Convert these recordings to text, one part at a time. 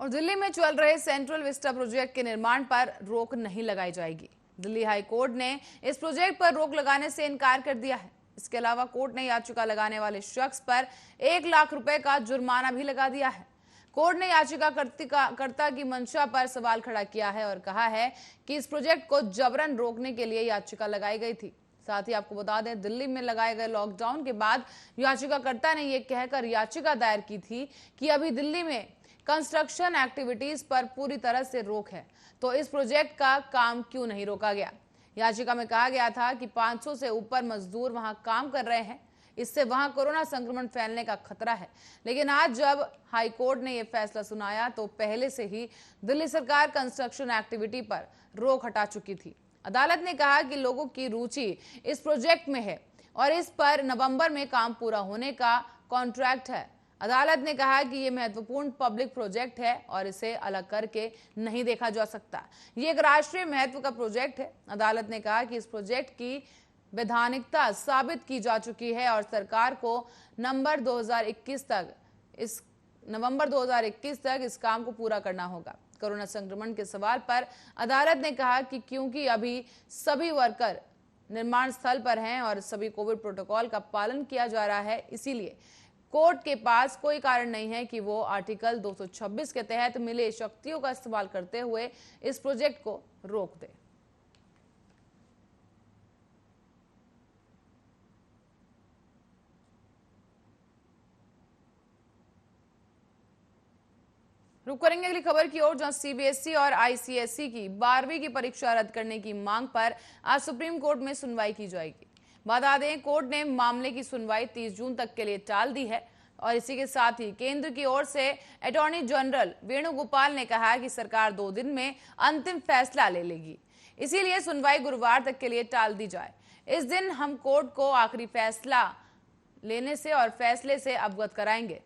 और दिल्ली में चल रहे सेंट्रल विस्टा प्रोजेक्ट के निर्माण पर रोक नहीं लगाई जाएगी। दिल्ली हाई कोर्ट ने इस प्रोजेक्ट पर रोक लगाने से इनकार कर दिया है। इसके अलावा कोर्ट ने याचिका लगाने वाले शख्स पर 1 लाख रुपए का जुर्माना भी लगा दिया है। कोर्ट ने याचिकाकर्ता की मंशा पर सवाल खड़ा किया है और कहा है कि इस प्रोजेक्ट को जबरन रोकने के लिए याचिका लगाई गई थी। साथ ही आपको बता दें, दिल्ली में लगाए गए लॉकडाउन के बाद याचिकाकर्ता ने यह कहकर याचिका दायर की थी कि अभी दिल्ली में कंस्ट्रक्शन एक्टिविटीज पर पूरी तरह से रोक है, तो इस प्रोजेक्ट का काम क्यों नहीं रोका गया। याचिका में कहा गया था कि 500 से ऊपर मजदूर वहां काम कर रहे हैं, इससे वहां कोरोना संक्रमण फैलने का खतरा है। लेकिन आज जब हाई कोर्ट ने यह फैसला सुनाया तो पहले से ही दिल्ली सरकार कंस्ट्रक्शन एक्टिविटी पर रोक हटा चुकी थी। अदालत ने कहा कि लोगों की रुचि इस प्रोजेक्ट में है और इस पर नवंबर में काम पूरा होने का कॉन्ट्रैक्ट है। अदालत ने कहा कि यह महत्वपूर्ण पब्लिक प्रोजेक्ट है और इसे अलग करके नहीं देखा जा सकता। ये एक राष्ट्रीय महत्व का प्रोजेक्ट है। अदालत ने कहा कि इस प्रोजेक्ट की वैधानिकता साबित की जा चुकी है और सरकार को नवंबर 2021 तक इस काम को पूरा करना होगा। कोरोना संक्रमण के सवाल पर अदालत ने कहा कि क्योंकि अभी सभी वर्कर निर्माण स्थल पर हैं और सभी कोविड प्रोटोकॉल का पालन किया जा रहा है, इसीलिए कोर्ट के पास कोई कारण नहीं है कि वो आर्टिकल 226 के तहत मिले शक्तियों का इस्तेमाल करते हुए इस प्रोजेक्ट को रोक दे। रुक करेंगे अगली खबर की ओर, जहां सीबीएसई और आईसीएसई की 12वीं की परीक्षा रद्द करने की मांग पर आज सुप्रीम कोर्ट में सुनवाई की जाएगी। बता दें, कोर्ट ने मामले की सुनवाई 30 जून तक के लिए टाल दी है और इसी के साथ ही केंद्र की ओर से अटॉर्नी जनरल वेणुगोपाल ने कहा कि सरकार 2 दिन में अंतिम फैसला ले लेगी, इसीलिए सुनवाई गुरुवार तक के लिए टाल दी जाए। इस दिन हम कोर्ट को आखिरी फैसला लेने से और फैसले से अवगत कराएंगे।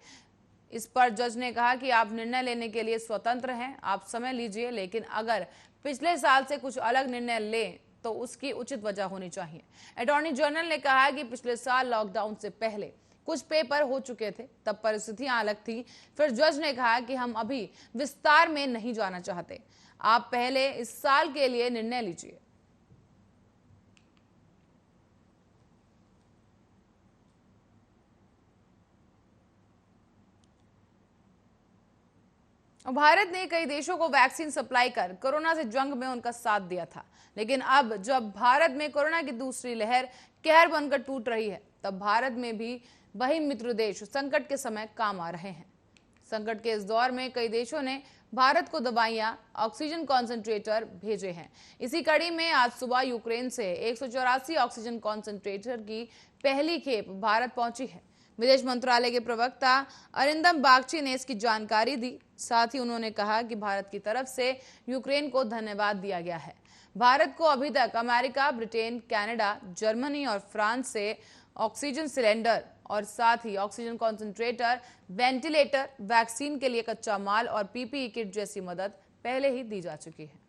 इस पर जज ने कहा कि आप निर्णय लेने के लिए स्वतंत्र हैं, आप समय लीजिए, लेकिन अगर पिछले साल से कुछ अलग निर्णय लें तो उसकी उचित वजह होनी चाहिए। अटॉर्नी जनरल ने कहा कि पिछले साल लॉकडाउन से पहले कुछ पेपर हो चुके थे, तब परिस्थितियां अलग थी। फिर जज ने कहा कि हम अभी विस्तार में नहीं जाना चाहते, आप पहले इस साल के लिए निर्णय लीजिए। भारत ने कई देशों को वैक्सीन सप्लाई कर कोरोना से जंग में उनका साथ दिया था, लेकिन अब जब भारत में कोरोना की दूसरी लहर कहर बनकर टूट रही है, तब भारत में भी वही मित्र देश संकट के समय काम आ रहे हैं। संकट के इस दौर में कई देशों ने भारत को दवाइयां, ऑक्सीजन कॉन्सेंट्रेटर भेजे हैं। इसी कड़ी में आज सुबह यूक्रेन से 184 ऑक्सीजन कॉन्सेंट्रेटर की पहली खेप भारत पहुंची है। विदेश मंत्रालय के प्रवक्ता अरिंदम बागची ने इसकी जानकारी दी। साथ ही उन्होंने कहा कि भारत की तरफ से यूक्रेन को धन्यवाद दिया गया है। भारत को अभी तक अमेरिका, ब्रिटेन, कनाडा, जर्मनी और फ्रांस से ऑक्सीजन सिलेंडर और साथ ही ऑक्सीजन कॉन्सेंट्रेटर, वेंटिलेटर, वैक्सीन के लिए कच्चा माल और पीपीई किट जैसी मदद पहले ही दी जा चुकी है।